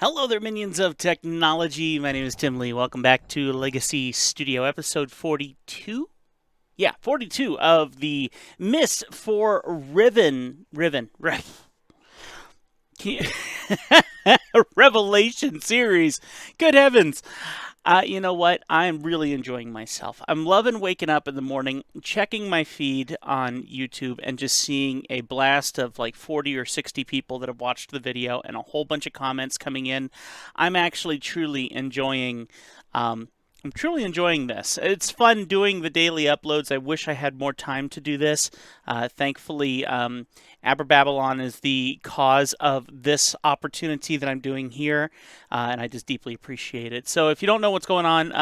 Hello there, minions of technology. My name is Tim Lee. Welcome back to Legacy Studio, episode 42? Yeah, 42 of the Myst for Revelation series. Good heavens. You know what? I'm really enjoying myself. I'm loving waking up in the morning, checking my feed on YouTube, and just seeing a blast of like 40 or 60 people that have watched the video and a whole bunch of comments coming in. I'm actually truly enjoying. I'm truly enjoying this. It's fun doing the daily uploads. I wish I had more time to do this. Thankfully, Abberbabylon is the cause of this opportunity that I'm doing here, and I just deeply appreciate it. So if you don't know what's going on,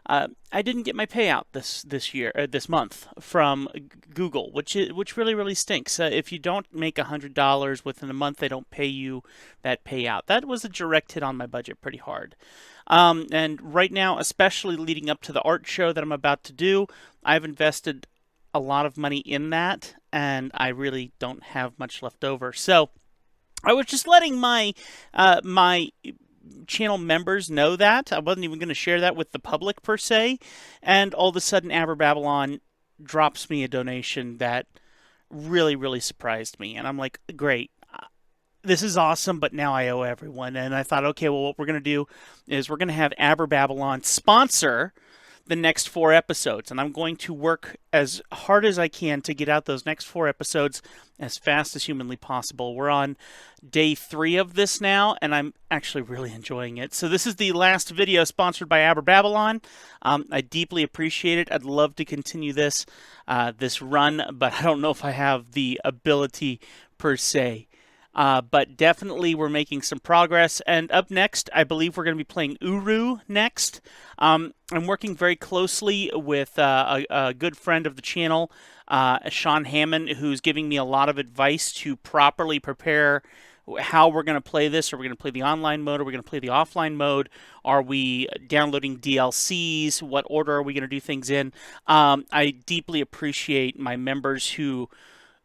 I didn't get my payout this month from Google, which really stinks. If you don't make $100 within a month, they don't pay you that payout. That was a direct hit on my budget pretty hard. And right now, especially leading up to the art show that I'm about to do, I've invested a lot of money in that, and I really don't have much left over. So I was just letting my channel members know that. I wasn't even going to share that with the public per se, and all of a sudden Abberbabylon drops me a donation that really surprised me, and I'm like, great. This is awesome, but now I owe everyone. And I thought, okay, well, what we're going to do is we're going to have Abberbabylon sponsor the next 4 episodes. And I'm going to work as hard as I can to get out those next 4 episodes as fast as humanly possible. We're on day 3 of this now, and I'm actually really enjoying it. So this is the last video sponsored by Abberbabylon. I deeply appreciate it. I'd love to continue this run, but I don't know if I have the ability per se. But definitely we're making some progress. And up next, I believe we're going to be playing Uru next. I'm working very closely with a good friend of the channel, Sean Hammond, who's giving me a lot of advice to properly prepare how we're going to play this. Are we going to play the online mode? Are we going to play the offline mode? Are we downloading DLCs? What order are we going to do things in? I deeply appreciate my members who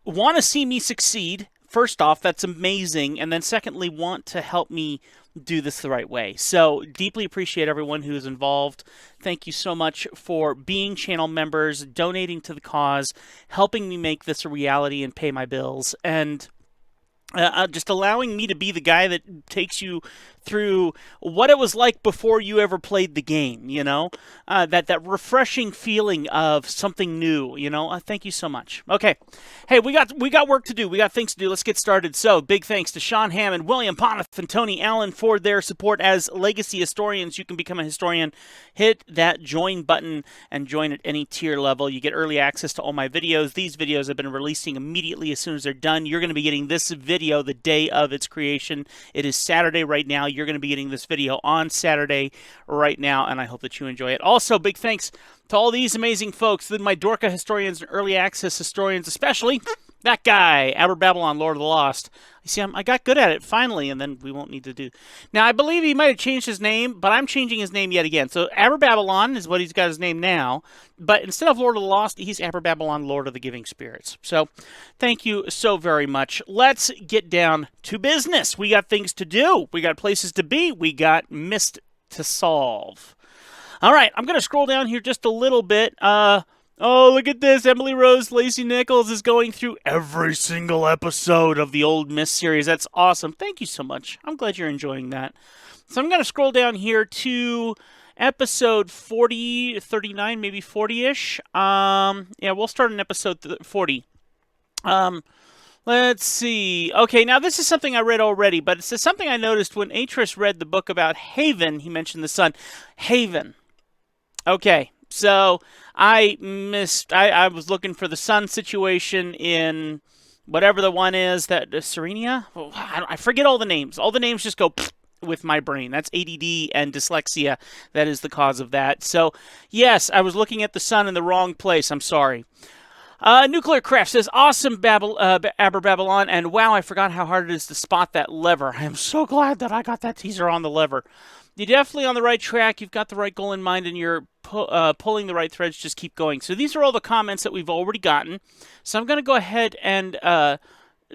want to see me succeed. First off, that's amazing, and then secondly, want to help me do this the right way. So, deeply appreciate everyone who is involved. Thank you so much for being channel members, donating to the cause, helping me make this a reality and pay my bills, and just allowing me to be the guy that takes you through what it was like before you ever played the game, you know? That refreshing feeling of something new, you know? Thank you so much. Okay. Hey, we got work to do. We got things to do. Let's get started. So, big thanks to Sean Hammond, William Poneth, and Tony Allen for their support as legacy historians. You can become a historian. Hit that join button and join at any tier level. You get early access to all my videos. These videos have been releasing immediately as soon as they're done. You're going to be getting this video the day of its creation. It is Saturday right now. You're going to be getting this video on Saturday right now, and I hope that you enjoy it. Also, big thanks to all these amazing folks, my Dorka historians and early access historians, especially that guy, Abberbabylon, Lord of the Lost. You see, I got good at it finally, and then we won't need to do. Now, I believe he might have changed his name, but I'm changing his name yet again. So, Abberbabylon is what he's got his name now, but instead of Lord of the Lost, he's Abberbabylon, Lord of the Giving Spirits. So, thank you so very much. Let's get down to business. We got things to do. We got places to be. We got Myst to solve. All right, I'm going to scroll down here just a little bit. Oh, look at this. Emily Rose Lacey Nichols is going through every single episode of the old Myst series. That's awesome. Thank you so much. I'm glad you're enjoying that. So I'm going to scroll down here to episode 40, 39, maybe 40-ish. Yeah, we'll start in episode 40. Let's see. Okay, now this is something I read already, but it's something I noticed when Atris read the book about Haven. He mentioned the sun. Haven. Okay, so I was looking for the sun situation in whatever the one is that Serenia. Oh, I forget all the names. All the names just go with my brain. That's ADD and dyslexia. That is the cause of that. So yes, I was looking at the sun in the wrong place. I'm sorry. Nuclear Craft says, awesome Abberbabylon, and wow, I forgot how hard it is to spot that lever. I am so glad that I got that teaser on the lever. You're definitely on the right track. You've got the right goal in mind, and you're pulling the right threads. Just keep going. So these are all the comments that we've already gotten. So I'm going to go ahead and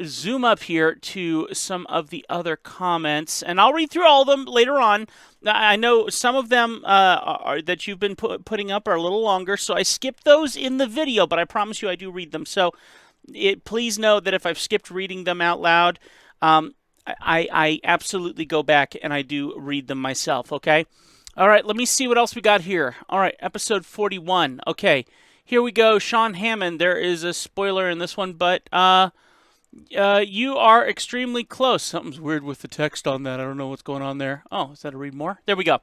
zoom up here to some of the other comments, and I'll read through all of them later on. I know some of them that you've been putting up are a little longer, so I skipped those in the video, but I promise you I do read them. So please know that if I've skipped reading them out loud, I absolutely go back and I do read them myself, okay? All right, let me see what else we got here. All right, episode 41. Okay, here we go. Sean Hammond, there is a spoiler in this one, but you are extremely close. Something's weird with the text on that. I don't know what's going on there. Oh, is that a read more? There we go.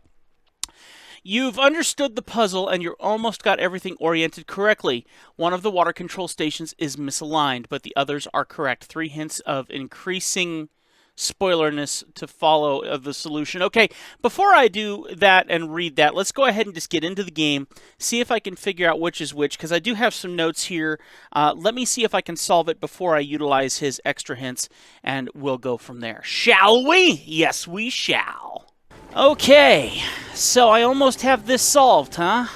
You've understood the puzzle and you're almost got everything oriented correctly. One of the water control stations is misaligned, but the others are correct. 3 hints of increasing spoilerness to follow of the solution. Okay, before I do that and read that, let's go ahead and just get into the game, see if I can figure out which is which, because I do have some notes here. Let me see if I can solve it before I utilize his extra hints, and we'll go from there. Shall we? Yes, we shall. Okay, so I almost have this solved, huh?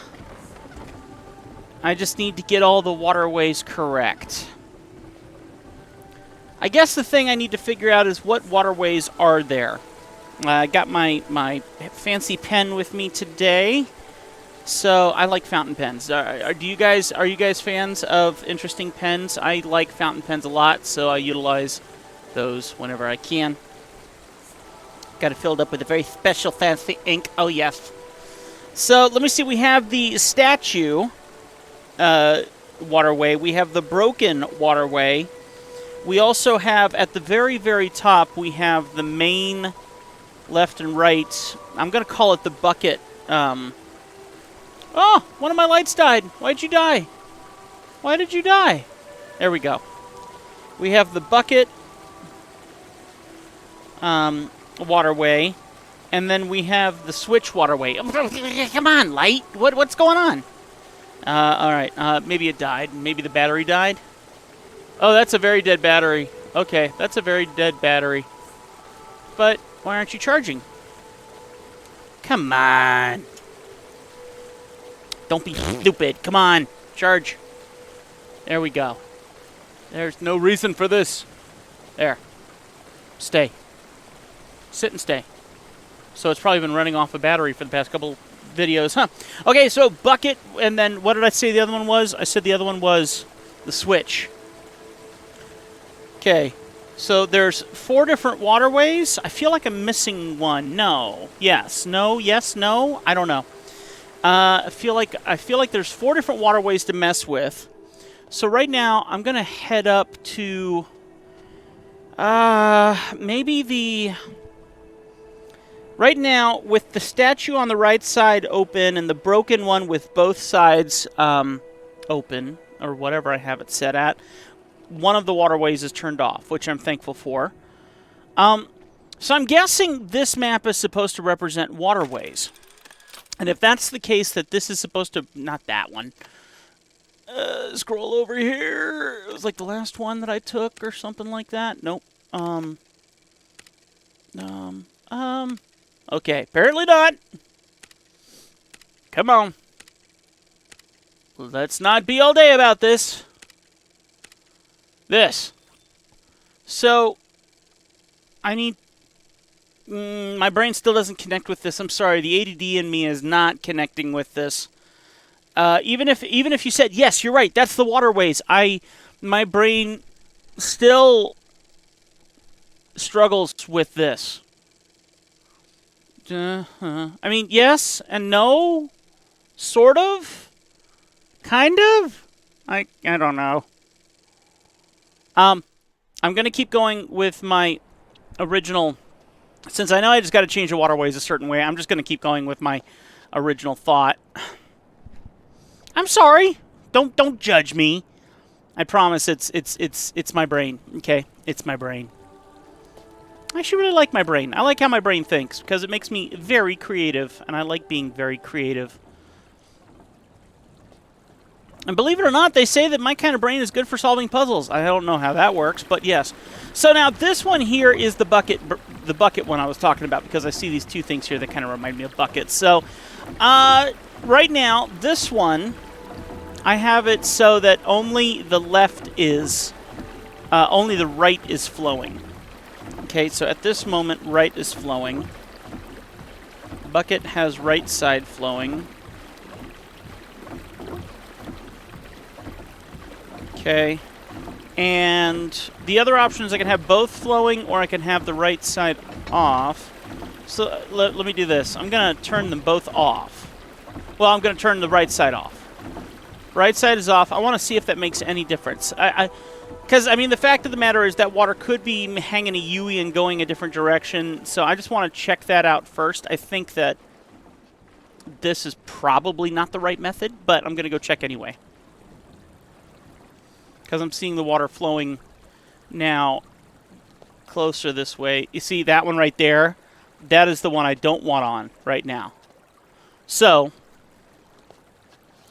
I just need to get all the waterways correct. I guess the thing I need to figure out is what waterways are there. I got my fancy pen with me today, so I like fountain pens. Are you guys fans of interesting pens? I like fountain pens a lot, so I utilize those whenever I can. Got it filled up with a very special fancy ink. Oh yes. So let me see. We have the statue waterway. We have the broken waterway. We also have, at the very, very top, we have the main left and right. I'm going to call it the bucket. Oh, one of my lights died. Why'd you die? Why did you die? There we go. We have the bucket waterway, and then we have the switch waterway. Come on, light. What's going on? All right. Maybe it died. Maybe the battery died. Oh, that's a very dead battery. Okay, that's a very dead battery. But why aren't you charging? Come on. Don't be stupid. Come on. Charge. There we go. There's no reason for this. There. Stay. Sit and stay. So it's probably been running off a battery for the past couple videos, huh? Okay, so bucket, and then what did I say the other one was? I said the other one was the switch. Okay, so there's 4 different waterways. I feel like I'm missing one. No. Yes. No. Yes. No. I don't know. I feel like there's 4 different waterways to mess with. So right now I'm gonna head up to maybe the. Right now, with the statue on the right side open and the broken one with both sides open, or whatever I have it set at, one of the waterways is turned off, which I'm thankful for. So I'm guessing this map is supposed to represent waterways. And if that's the case, that this is supposed to... Not that one. Scroll over here. It was like the last one that I took or something like that. Nope. Okay, apparently not. Come on. Let's not be all day about this. This. So, I need... my brain still doesn't connect with this. I'm sorry, the ADD in me is not connecting with this. Even if you said, yes, you're right, that's the waterways, my brain still struggles with this. I mean, yes and no, sort of, kind of. I don't know. I'm gonna keep going with my original. Since I know I just got to change the waterways a certain way, I'm just gonna keep going with my original thought. I'm sorry. Don't judge me. I promise it's my brain. Okay, it's my brain. I actually really like my brain. I like how my brain thinks because it makes me very creative, and I like being very creative. And believe it or not, they say that my kind of brain is good for solving puzzles. I don't know how that works, but yes. So now this one here is the bucket one I was talking about, because I see these 2 things here that kind of remind me of buckets. So right now, this one, I have it so that only the left is Only the right is flowing. Okay, so at this moment, right is flowing. Bucket has right side flowing. Okay. And the other option is I can have both flowing, or I can have the right side off. So let me do this. I'm going to turn them both off. Well, I'm going to turn the right side off. Right side is off. I want to see if that makes any difference. Because, I mean, the fact of the matter is that water could be hanging a U-ey and going a different direction. So I just want to check that out first. I think that this is probably not the right method, but I'm going to go check anyway. Because I'm seeing the water flowing now closer this way. You see that one right there? That is the one I don't want on right now. So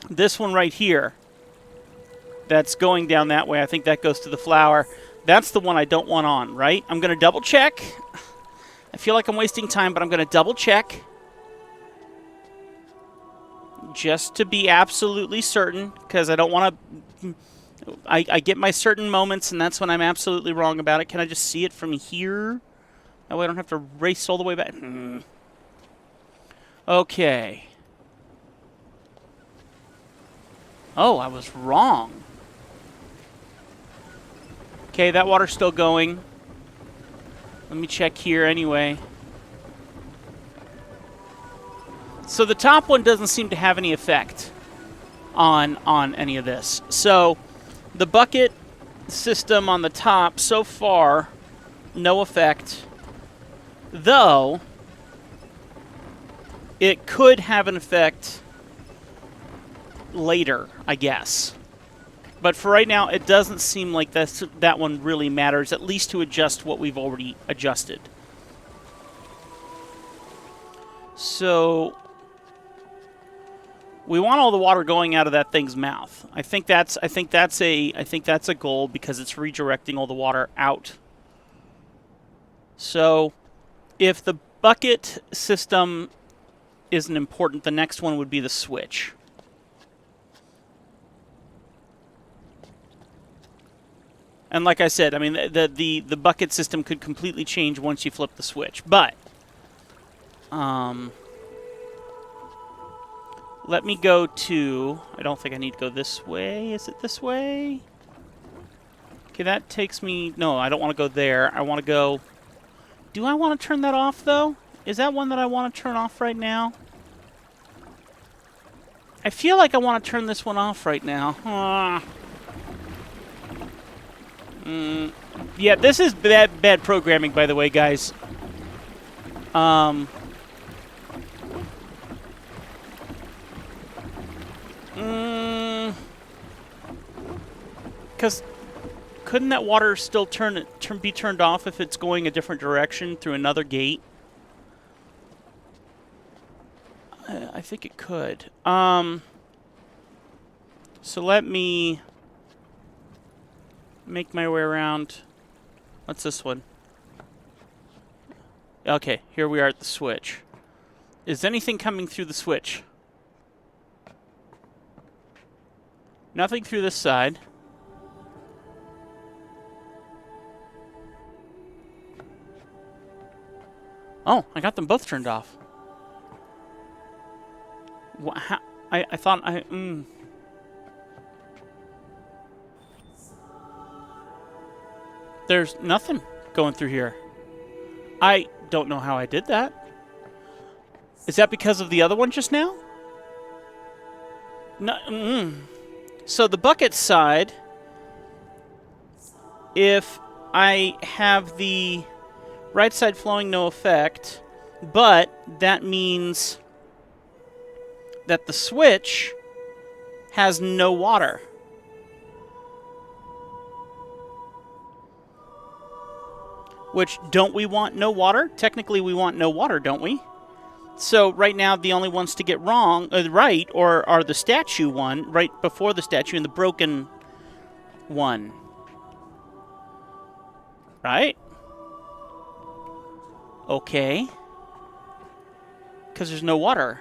this one right here, that's going down that way. I think that goes to the flower. That's the one I don't want on, right? I'm going to double check. I feel like I'm wasting time, but I'm going to double check. Just to be absolutely certain, because I don't want to... I get my certain moments, and that's when I'm absolutely wrong about it. Can I just see it from here? That way I don't have to race all the way back. Okay. Oh, I was wrong. Okay, that water's still going. Let me check here anyway. So the top one doesn't seem to have any effect on any of this. So the bucket system on the top, so far, no effect. Though, it could have an effect later, I guess. But for right now, it doesn't seem like that one really matters, at least to adjust what we've already adjusted. So we want all the water going out of that thing's mouth. I think that's a goal, because it's redirecting all the water out. So if the bucket system isn't important, the next one would be the switch. And like I said, I mean, the bucket system could completely change once you flip the switch. But let me go to... I don't think I need to go this way. Is it this way? Okay, that takes me... No, I don't want to go there. I want to go... Do I want to turn that off, though? Is that one that I want to turn off right now? I feel like I want to turn this one off right now. Yeah, this is bad programming, by the way, guys. Because couldn't that water still be turned off if it's going a different direction through another gate? I think it could. So let me make my way around. What's this one? Okay, here we are at the switch. Is anything coming through the switch? Nothing through this side. Oh, I got them both turned off. How? I thought I... There's nothing going through here. I don't know how I did that. Is that because of the other one just now? No. So the bucket side, if I have the right side flowing, no effect, but that means that the switch has no water. Which, don't we want no water? Technically, we want no water, don't we? So, right now, the only ones to get right are the statue one, right before the statue, and the broken one. Right? Okay. Because there's no water.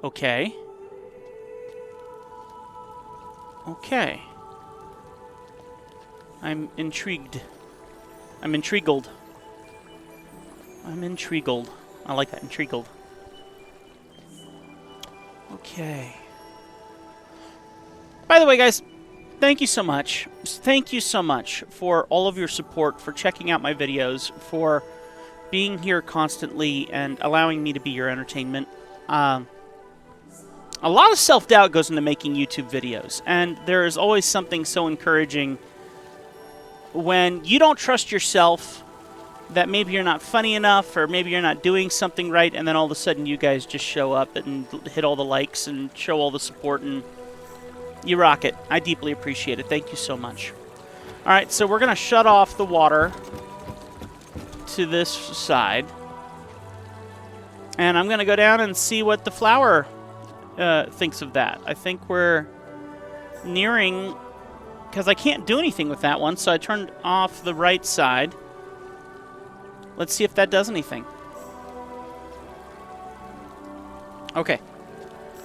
Okay. Okay. I'm intrigued. I'm intrigued. I'm intrigued. I like that, intrigued. Okay. By the way, guys, thank you so much. Thank you so much for all of your support, for checking out my videos, for being here constantly and allowing me to be your entertainment. A lot of self-doubt goes into making YouTube videos, and there is always something so encouraging when you don't trust yourself, that maybe you're not funny enough, or maybe you're not doing something right, and then all of a sudden you guys just show up and hit all the likes and show all the support, and you rock it. I deeply appreciate it. Thank you so much. All right, so we're going to shut off the water to this side, and I'm going to go down and see what the flower thinks of that. I think we're nearing, because I can't do anything with that one, so I turned off the right side. Let's see if that does anything. Okay.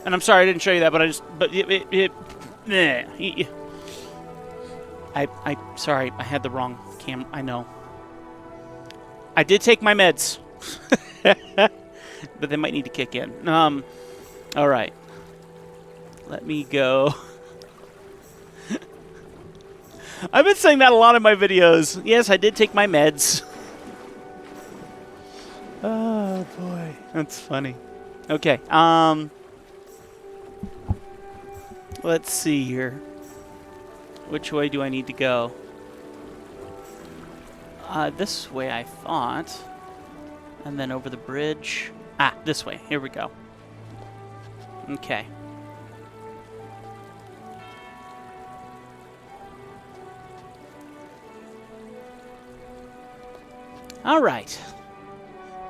And I'm sorry I didn't show you that, but sorry, I had the wrong cam. I know. I did take my meds. But they might need to kick in. All right. Let me go. I've been saying that a lot in my videos. Yes, I did take my meds. Oh, boy. That's funny. Okay. Let's see here. Which way do I need to go? This way, I thought. And then over the bridge. Ah, this way. Here we go. Okay. All right.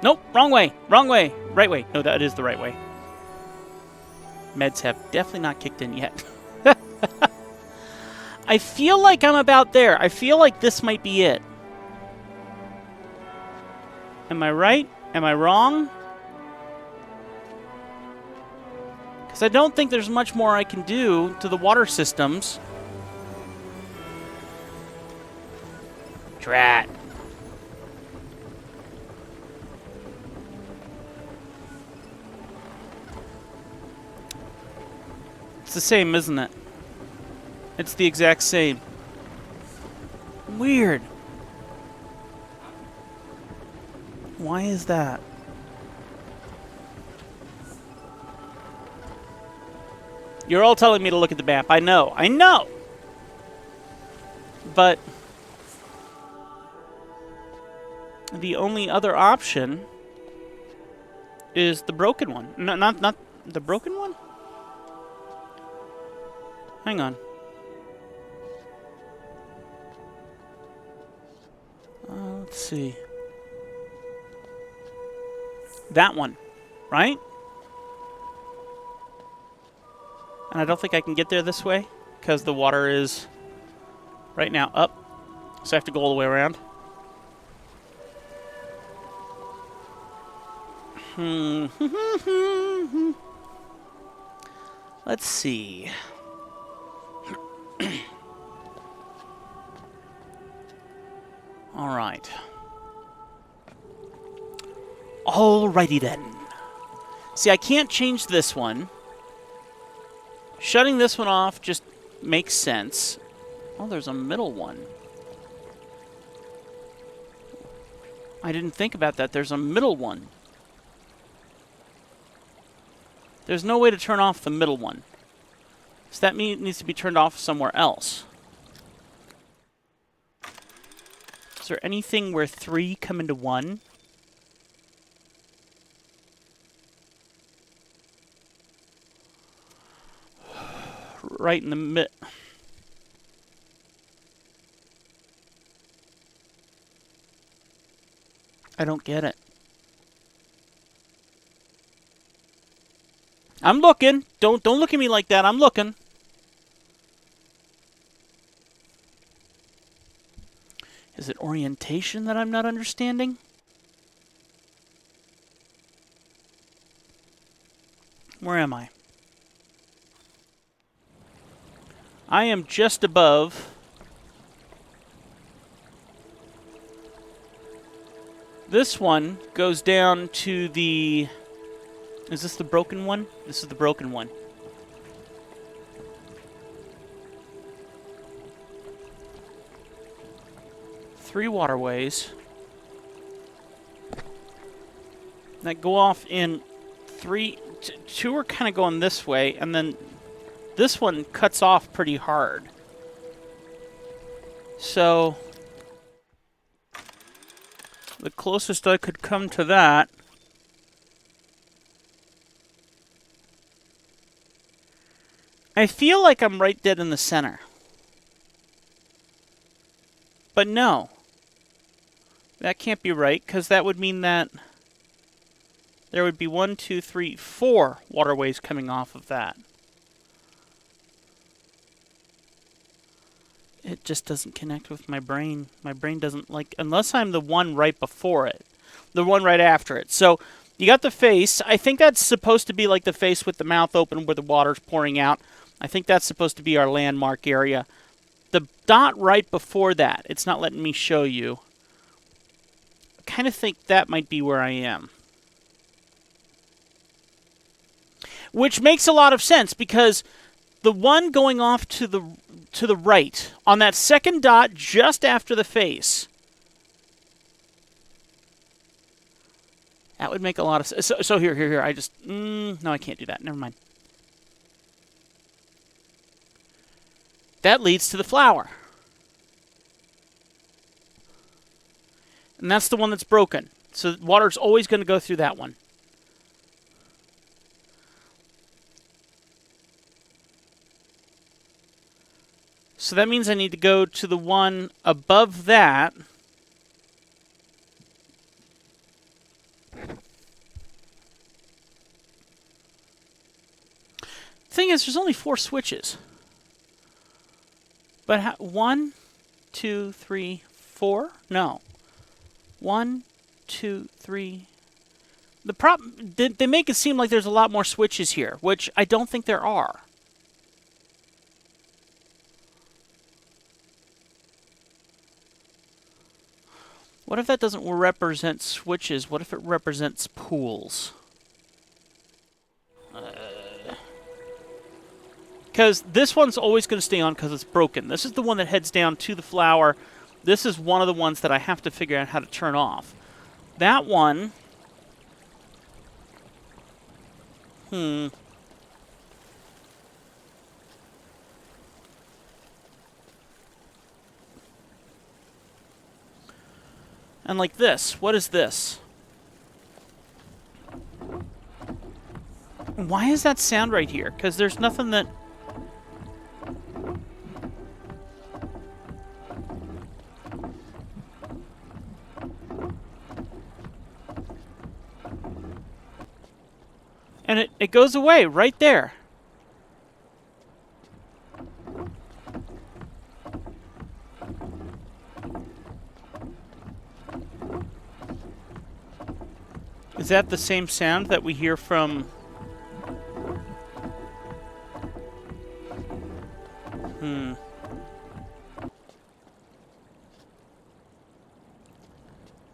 Nope, wrong way. Wrong way. Right way. No, that is the right way. Meds have definitely not kicked in yet. I feel like I'm about there. I feel like this might be it. Am I right? Am I wrong? Because I don't think there's much more I can do to the water systems. Drat. It's the same, isn't it? It's the exact same. Weird. Why is that? You're all telling me to look at the map. I know. I know! But the only other option is the broken one. No, not the broken one? Hang on. Let's see. That one, right? And I don't think I can get there this way because the water is right now up. So I have to go all the way around. Let's see. All right. Alrighty then. See, I can't change this one. Shutting this one off just makes sense. Oh, there's a middle one. I didn't think about that. There's a middle one. There's no way to turn off the middle one. So that means it needs to be turned off somewhere else. Is there anything where 3 come into 1? Right in the mid. I don't get it. I'm looking. Don't look at me like that. I'm looking. Is it orientation that I'm not understanding? Where am I? I am just above This one goes down to the... Is this the broken one? This is the broken one. Three waterways that go off in three. Two are kind of going this way, and then this one cuts off pretty hard. So the closest I could come to that I feel like I'm right dead in the center. But no. That can't be right, because that would mean that there would be 1, 2, 3, 4 waterways coming off of that. It just doesn't connect with my brain. My brain doesn't like... Unless I'm the one right before it. The one right after it. So, you got the face. I think that's supposed to be like the face with the mouth open where the water's pouring out. I think that's supposed to be our landmark area. The dot right before that, it's not letting me show you. I kind of think that might be where I am. Which makes a lot of sense, because the one going off to the right, on that second dot just after the face, that would make a lot of sense. So here. I just... no, I can't do that. Never mind. That leads to the flower. And that's the one that's broken. So water's always going to go through that one. So that means I need to go to the one above that. Thing is, there's only 4 switches. But 1, 2, 3, 4? No. 1, 2, 3. The problem, they make it seem like there's a lot more switches here, which I don't think there are. What if that doesn't represent switches? What if it represents pools? Because this one's always going to stay on because it's broken. This is the one that heads down to the flower. This is one of the ones that I have to figure out how to turn off. That one... And like this. What is this? Why is that sound right here? Because there's nothing that... And it goes away right there. Is that the same sound that we hear from...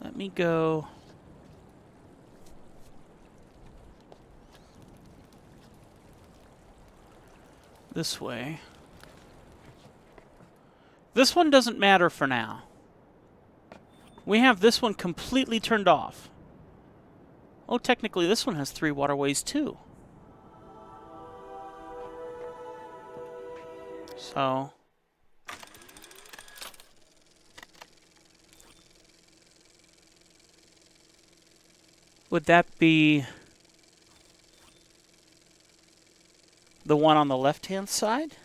Let me go... this way. This one doesn't matter for now. We have this one completely turned off. Oh, technically this one has 3 waterways too. So... would that be... the one on the left-hand side?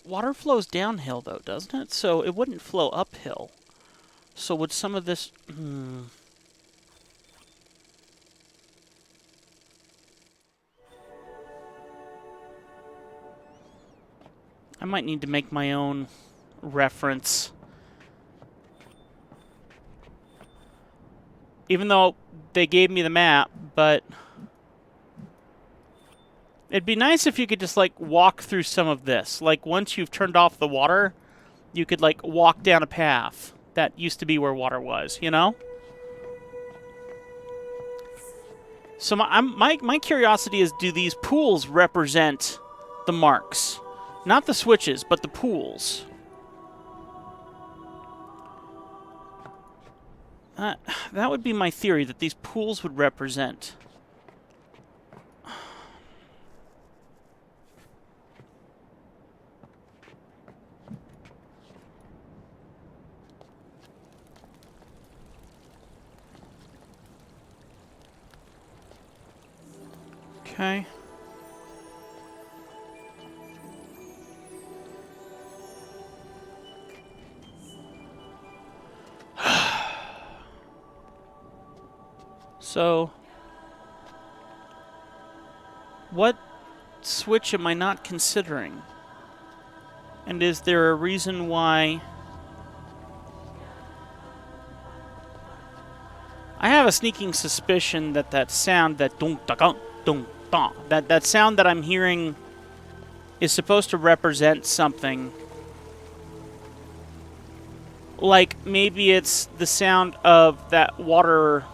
Water flows downhill, though, doesn't it? So it wouldn't flow uphill. So would some of this... I might need to make my own reference. Even though they gave me the map, but It'd be nice if you could just, like, walk through some of this. Like, once you've turned off the water, you could, like, walk down a path that used to be where water was, you know? So my curiosity is, do these pools represent the marks? Not the switches, but the pools. That would be my theory, that these pools would represent. Okay. So, what switch am I not considering? And is there a reason why? I have a sneaking suspicion that that sound, that that sound that I'm hearing is supposed to represent something. Like, maybe it's the sound of that water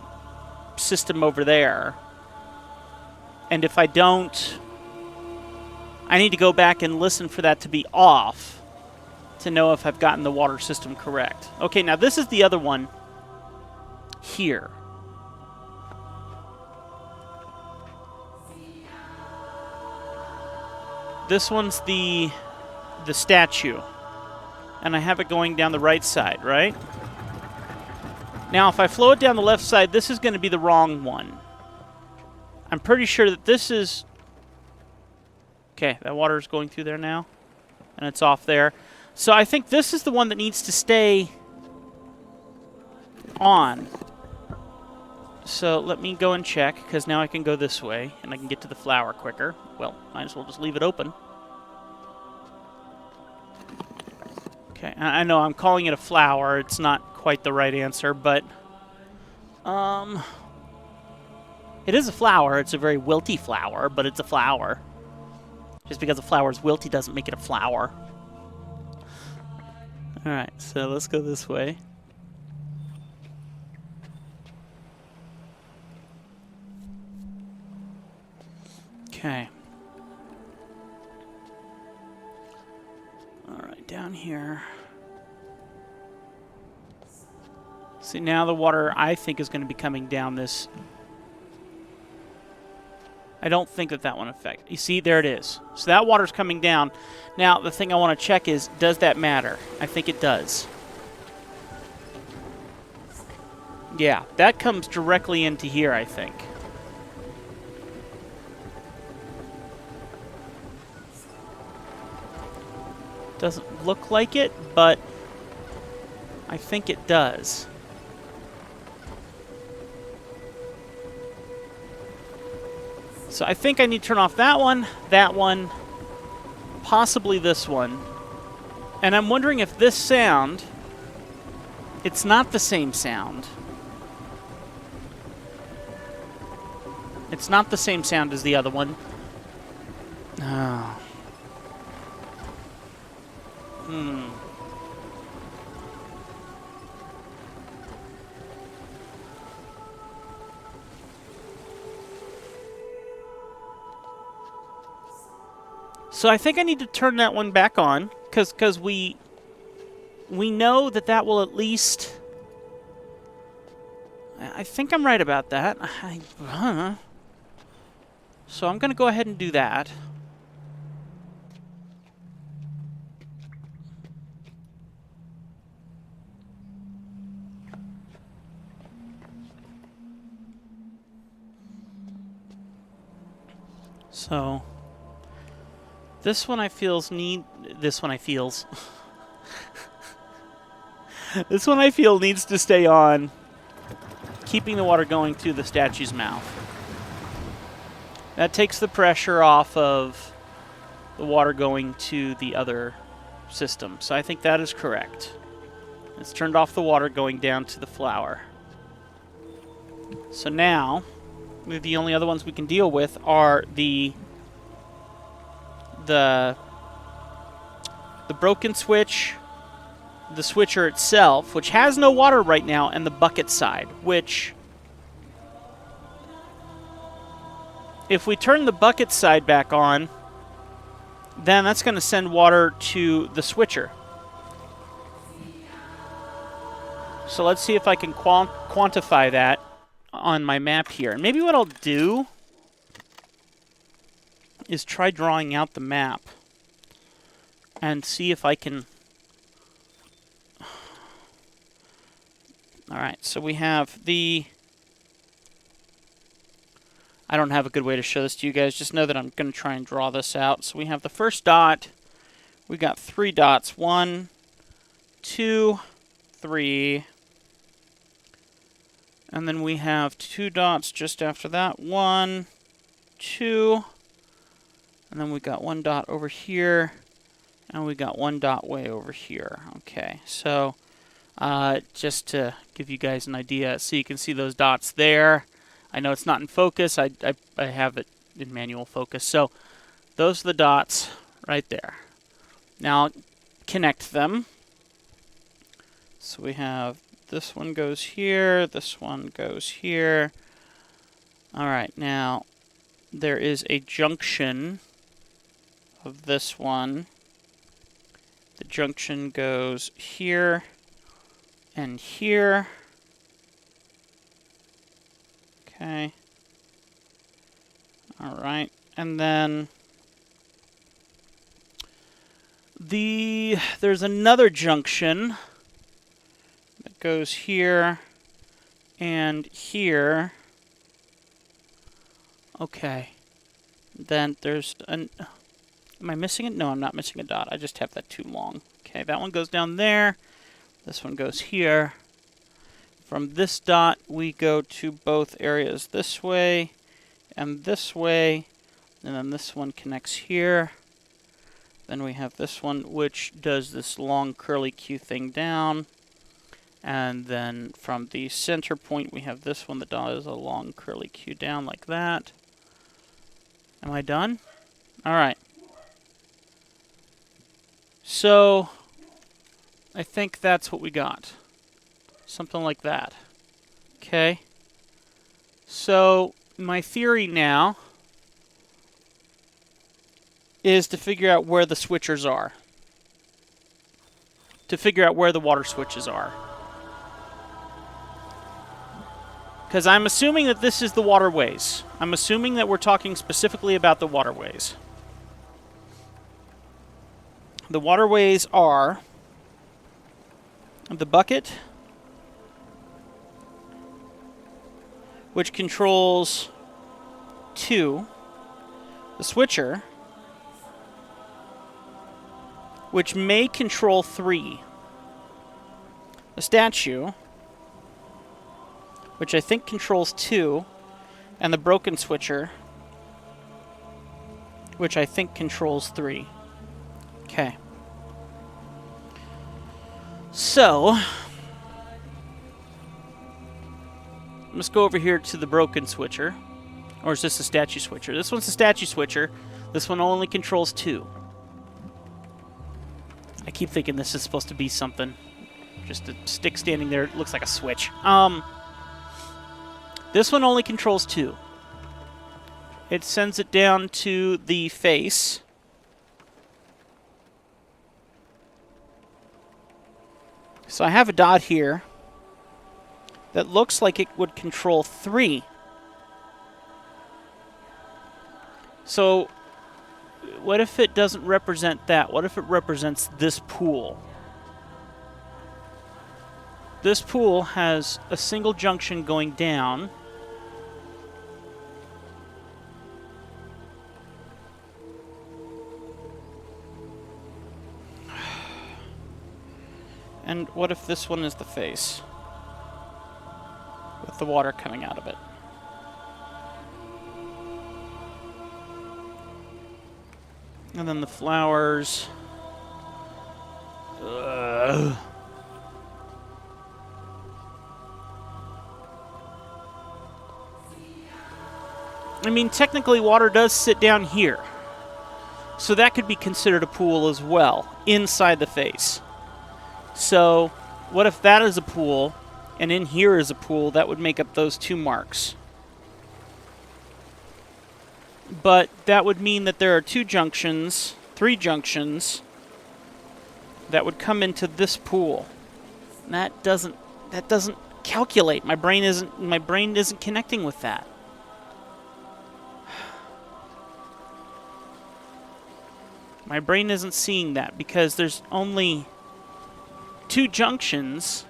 system over there. And if I don't, I need to go back and listen for that to be off to know if I've gotten the water system correct. Okay, now this is the other one here. This one's the statue. And I have it going down the right side, right? Now, if I flow it down the left side, this is going to be the wrong one. I'm pretty sure that this is... Okay, that water is going through there now. And it's off there. So I think this is the one that needs to stay on. So let me go and check, because now I can go this way, and I can get to the flower quicker. Well, might as well just leave it open. Okay, I know I'm calling it a flower. It's not quite the right answer, but it is a flower. It's a very wilty flower, but it's a flower. Just because a flower is wilty doesn't make it a flower. Alright, so let's go this way. Okay. Alright, down here. See, now the water, I think, is going to be coming down this. I don't think that one affects. You see, there it is. So that water's coming down. Now, the thing I want to check is, does that matter? I think it does. Yeah, that comes directly into here, I think. Doesn't look like it, but I think it does. So I think I need to turn off that one, possibly this one. And I'm wondering if this sound, it's not the same sound. It's not the same sound as the other one. Oh. So I think I need to turn that one back on, because we know that will at least... I think I'm right about that. So I'm going to go ahead and do that. So... This one I feel needs to stay on, keeping the water going through the statue's mouth. That takes the pressure off of the water going to the other system. So I think that is correct. It's turned off the water going down to the flower. So now, the only other ones we can deal with are the the broken switch, the switcher itself, which has no water right now, and the bucket side, which, if we turn the bucket side back on, then that's going to send water to the switcher. So let's see if I can quantify that on my map here. And maybe what I'll do is try drawing out the map and see if I can... Alright, so we have the... I don't have a good way to show this to you guys. Just know that I'm going to try and draw this out. So we have the first dot. We got 3 dots. 1, 2, 3. And then we have 2 dots just after that. 1, 2. And then we got 1 dot over here. And we got 1 dot way over here. Okay, so just to give you guys an idea, so you can see those dots there. I know it's not in focus. I have it in manual focus. So those are the dots right there. Now connect them. So we have this one goes here. This one goes here. All right. Now there is a junction of this one. The junction goes here and here. Okay. All right. And then there's another junction that goes here and here. Okay. Then there's an... Am I missing it? No, I'm not missing a dot. I just have that too long. Okay, that one goes down there. This one goes here. From this dot, we go to both areas this way and this way. And then this one connects here. Then we have this one, which does this long curly Q thing down. And then from the center point, we have this one that does a long curly Q down like that. Am I done? All right. So I think that's what we got. Something like that. Okay. So my theory now is to figure out where the switchers are. To figure out where the water switches are. Because I'm assuming that this is the waterways. I'm assuming that we're talking specifically about the waterways. The waterways are the bucket, which controls 2, the switcher, which may control 3, the statue, which I think controls 2, and the broken switcher, which I think controls 3. Okay. So let's go over here to the broken switcher. Or is this a statue switcher? This one's a statue switcher. This one only controls 2. I keep thinking this is supposed to be something. Just a stick standing there. It looks like a switch. This one only controls 2. It sends it down to the face. So I have a dot here that looks like it would control 3. So what if it doesn't represent that? What if it represents this pool? This pool has a single junction going down. And what if this one is the face? With the water coming out of it. And then the flowers. Ugh. I mean, technically water does sit down here. So that could be considered a pool as well, inside the face. So what if that is a pool, and in here is a pool? That would make up those 2 marks. But that would mean that there are 2 junctions, 3 junctions, that would come into this pool. And that doesn't calculate. My brain isn't connecting with that. My brain isn't seeing that because there's only 2 junctions.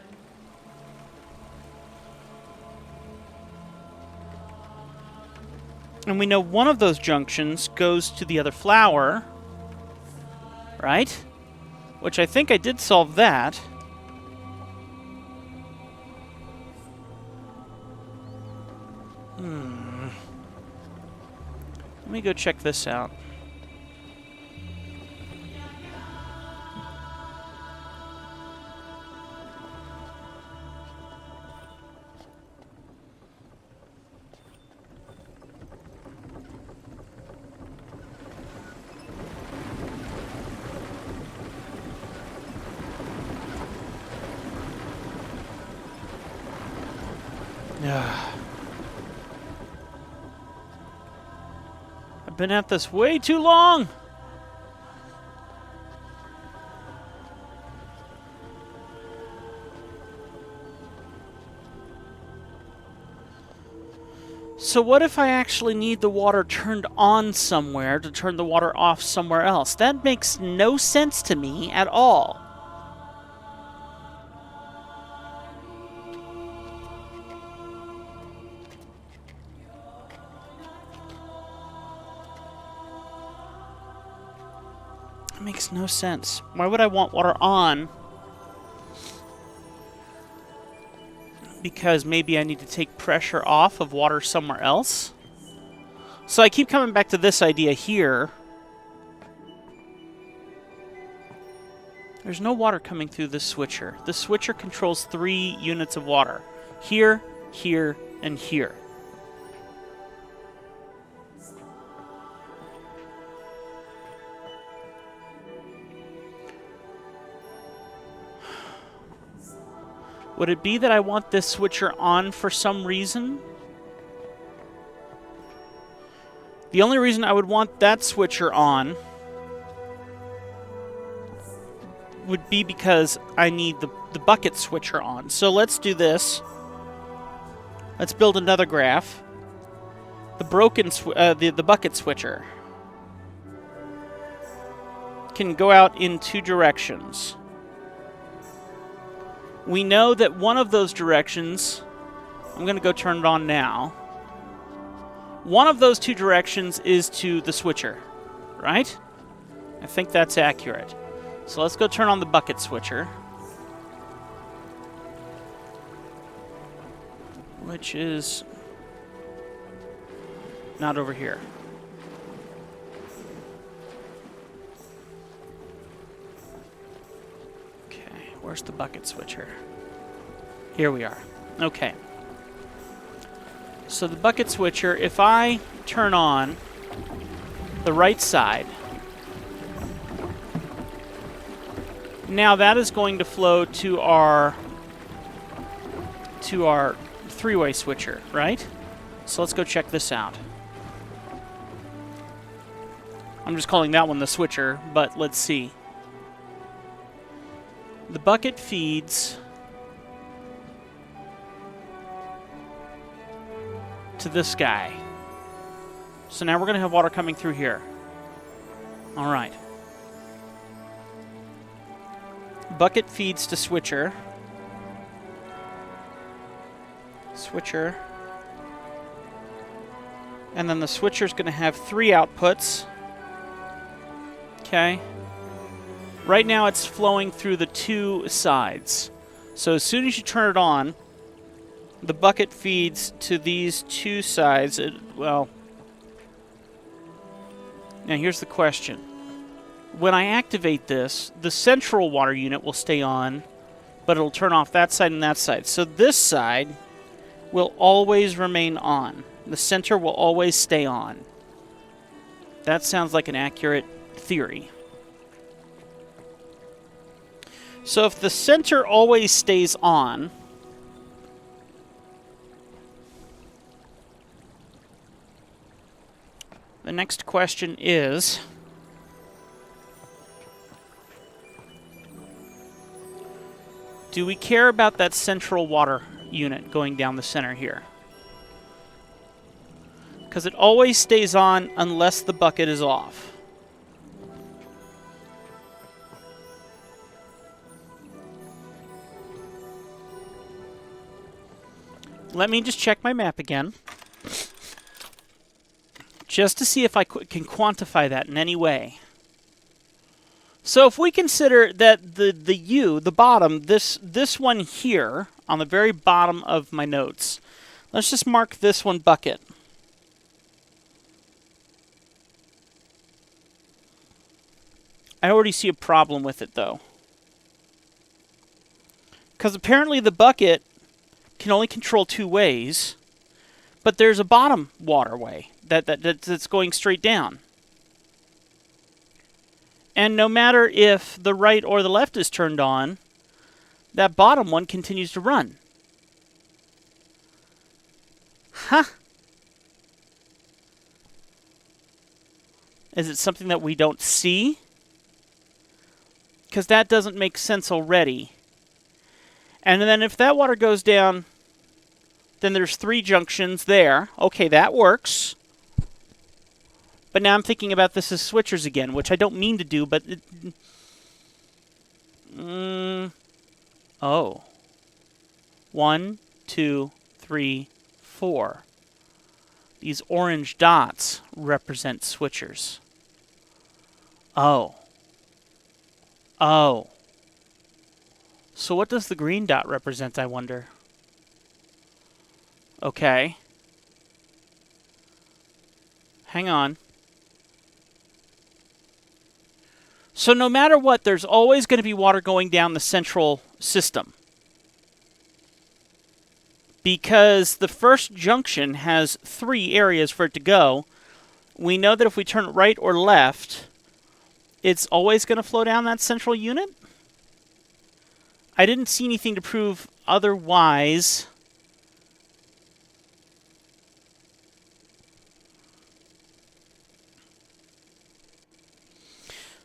And we know one of those junctions goes to the other flower, right? Which I think I did solve that. Let me go check this out. I've been at this way too long. So what if I actually need the water turned on somewhere to turn the water off somewhere else? That makes no sense to me at all. It makes no sense. Why would I want water on? Because maybe I need to take pressure off of water somewhere else. So I keep coming back to this idea here. There's no water coming through this switcher. The switcher controls 3 units of water. Here, here, and here. Would it be that I want this switcher on for some reason? The only reason I would want that switcher on would be because I need the bucket switcher on. So let's do this. Let's build another graph. The bucket switcher can go out in 2 directions. We know that one of those directions, I'm going to go turn it on now. One of those 2 directions is to the switcher, right? I think that's accurate. So let's go turn on the bucket switcher, which is not over here. Where's the bucket switcher? Here we are. Okay. So the bucket switcher, if I turn on the right side, now that is going to flow to our 3-way switcher, right? So let's go check this out. I'm just calling that one the switcher, but let's see. The bucket feeds to this guy. So now we're going to have water coming through here. All right. Bucket feeds to switcher. Switcher. And then the switcher's going to have 3 outputs. Okay. Right now it's flowing through the 2 sides. So as soon as you turn it on, the bucket feeds to these 2 sides. Well, now here's the question. When I activate this, the central water unit will stay on, but it'll turn off that side and that side. So this side will always remain on. The center will always stay on. That sounds like an accurate theory. So if the center always stays on, the next question is, do we care about that central water unit going down the center here? Because it always stays on unless the bucket is off. Let me just check my map again, just to see if I can quantify that in any way. So if we consider that the U, the bottom, this one here, on the very bottom of my notes, let's just mark this one bucket. I already see a problem with it, though. Because apparently the bucket can only control two ways, but there's a bottom waterway that's going straight down. And no matter if the right or the left is turned on, that bottom one continues to run. Huh. Is it something that we don't see? Because that doesn't make sense already. And then if that water goes down, then there's 3 junctions there. Okay, that works. But now I'm thinking about this as switchers again, which I don't mean to do, but... Oh. 1, 2, 3, 4. These orange dots represent switchers. Oh. Oh. So what does the green dot represent, I wonder? Okay. Hang on. So no matter what, there's always going to be water going down the central system. Because the first junction has 3 areas for it to go, we know that if we turn it right or left, it's always going to flow down that central unit? I didn't see anything to prove otherwise.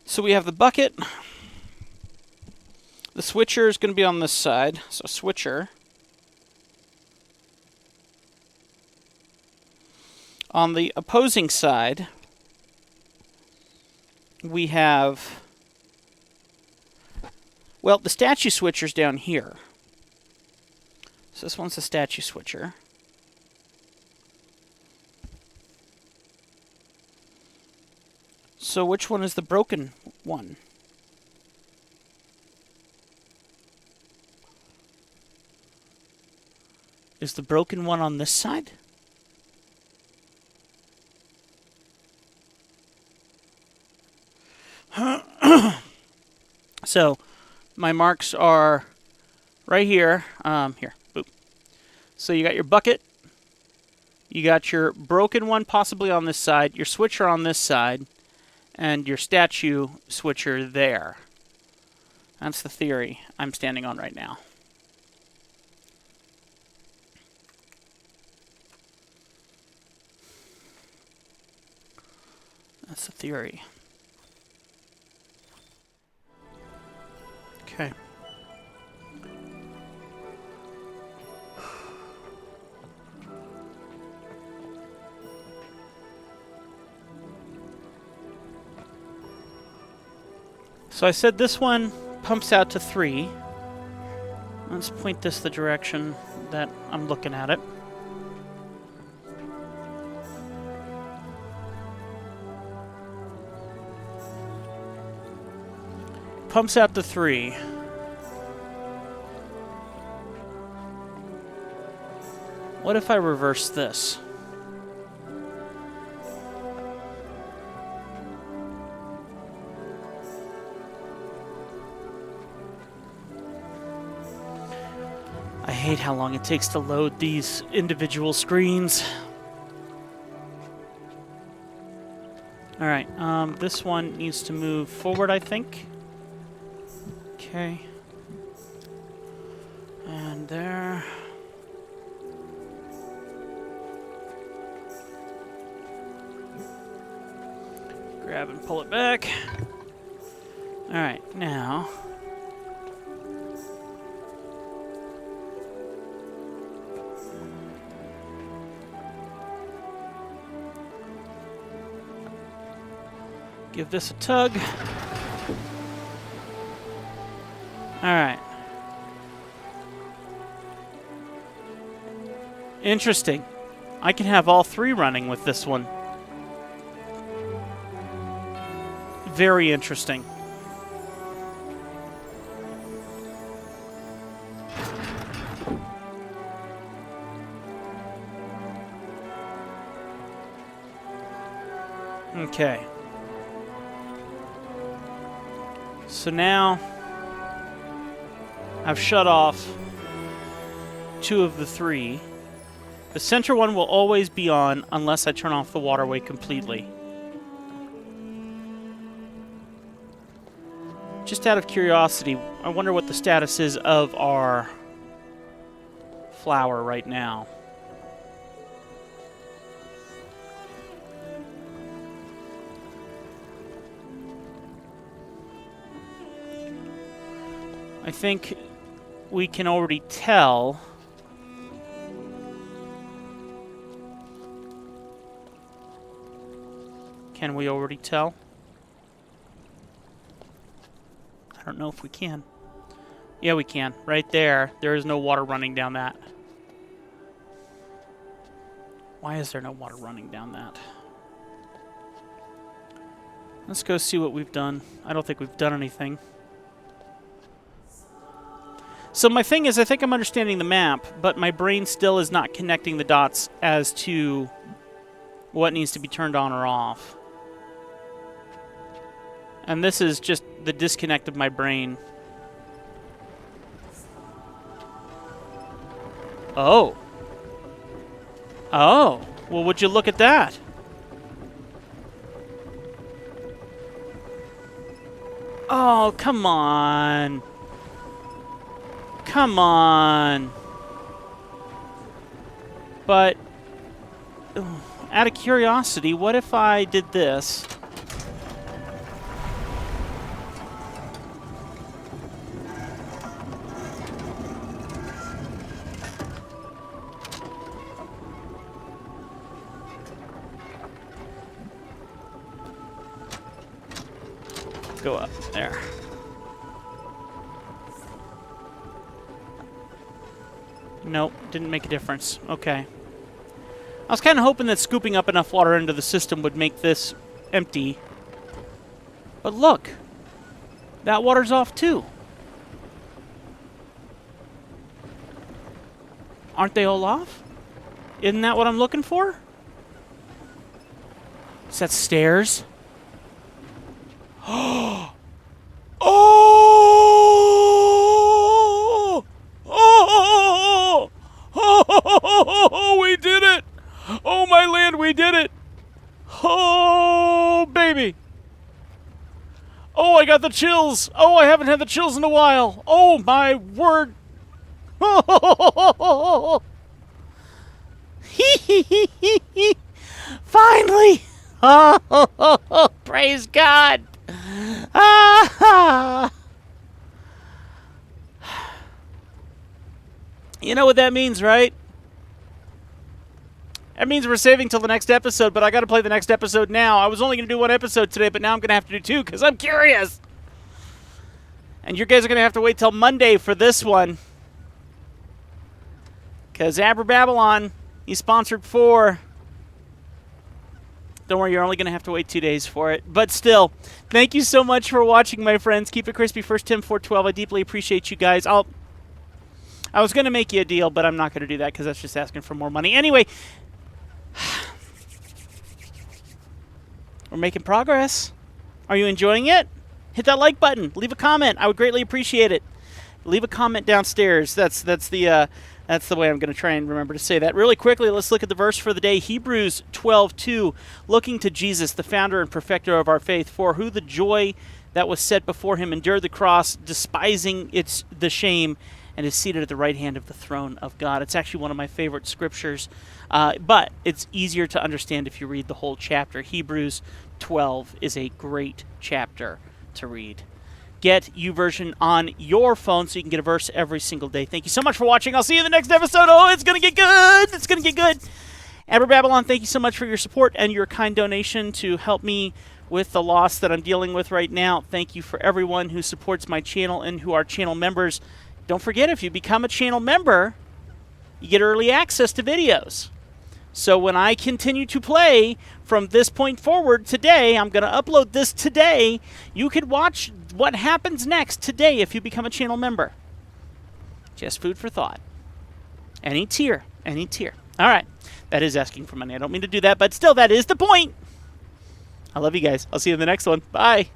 So we have the bucket. The switcher is going to be on this side. So switcher. On the opposing side, we have... Well, the statue switcher's down here. So this one's the statue switcher. So which one is the broken one? Is the broken one on this side? So my marks are right here. Here. Boop. So you got your bucket. You got your broken one possibly on this side. Your switcher on this side. And your statue switcher there. That's the theory I'm standing on right now. That's the theory. Okay. So I said this one pumps out to 3. Let's point this the direction that I'm looking at it. Pumps out to 3. What if I reverse this? I hate how long it takes to load these individual screens. Alright, this one needs to move forward, I think. Okay. And there. Grab and pull it back. Alright, now... give this a tug. Alright. Interesting. I can have all three running with this one. Very interesting. Okay. So now I've shut off two of the three. The center one will always be on unless I turn off the waterway completely. Just out of curiosity, I wonder what the status is of our flower right now. I think we can already tell. Can we already tell? I don't know if we can. Yeah, we can. Right there. There is no water running down that. Why is there no water running down that? Let's go see what we've done. I don't think we've done anything. So my thing is, I think I'm understanding the map, but my brain still is not connecting the dots as to what needs to be turned on or off. And this is just the disconnect of my brain. Oh. Oh. Well, would you look at that? Oh, come on. Come on. But, out of curiosity, what if I did this? Go up there. Nope, didn't make a difference. Okay. I was kind of hoping that scooping up enough water into the system would make this empty. But look! That water's off too. Aren't they all off? Isn't that what I'm looking for? Is that stairs? Oh! Oh, we did it! Oh, my land, we did it! Oh, baby! Oh, I got the chills! Oh, I haven't had the chills in a while! Oh, my word! Finally! Oh, praise God! Ah! You know what that means, right? That means we're saving till the next episode, but I gotta play the next episode now. I was only gonna do one episode today, but now I'm gonna have to do two, because I'm curious! And you guys are gonna have to wait till Monday for this one. Because Abberbabylon, he's sponsored for... Don't worry, you're only going to have to wait 2 days for it. But still, thank you so much for watching, my friends. Keep it crispy. First Tim 412. I deeply appreciate you guys. I was going to make you a deal, but I'm not going to do that because that's just asking for more money. Anyway, we're making progress. Are you enjoying it? Hit that like button. Leave a comment. I would greatly appreciate it. Leave a comment downstairs. That's the That's the way I'm going to try and remember to say that. Really quickly, let's look at the verse for the day. Hebrews 12:2, looking to Jesus, the founder and perfecter of our faith, for who the joy that was set before him endured the cross, despising the shame, and is seated at the right hand of the throne of God. It's actually one of my favorite scriptures, but it's easier to understand if you read the whole chapter. Hebrews 12 is a great chapter to read. Get YouVersion on your phone so you can get a verse every single day. Thank you so much for watching. I'll see you in the next episode. Oh, it's going to get good. It's going to get good. Abberbabylon, thank you so much for your support and your kind donation to help me with the loss that I'm dealing with right now. Thank you for everyone who supports my channel and who are channel members. Don't forget, if you become a channel member, you get early access to videos. So when I continue to play from this point forward today, I'm going to upload this today. You could watch what happens next today if you become a channel member. Just food for thought. Any tier. Any tier. All right. That is asking for money. I don't mean to do that, but still, that is the point. I love you guys. I'll see you in the next one. Bye.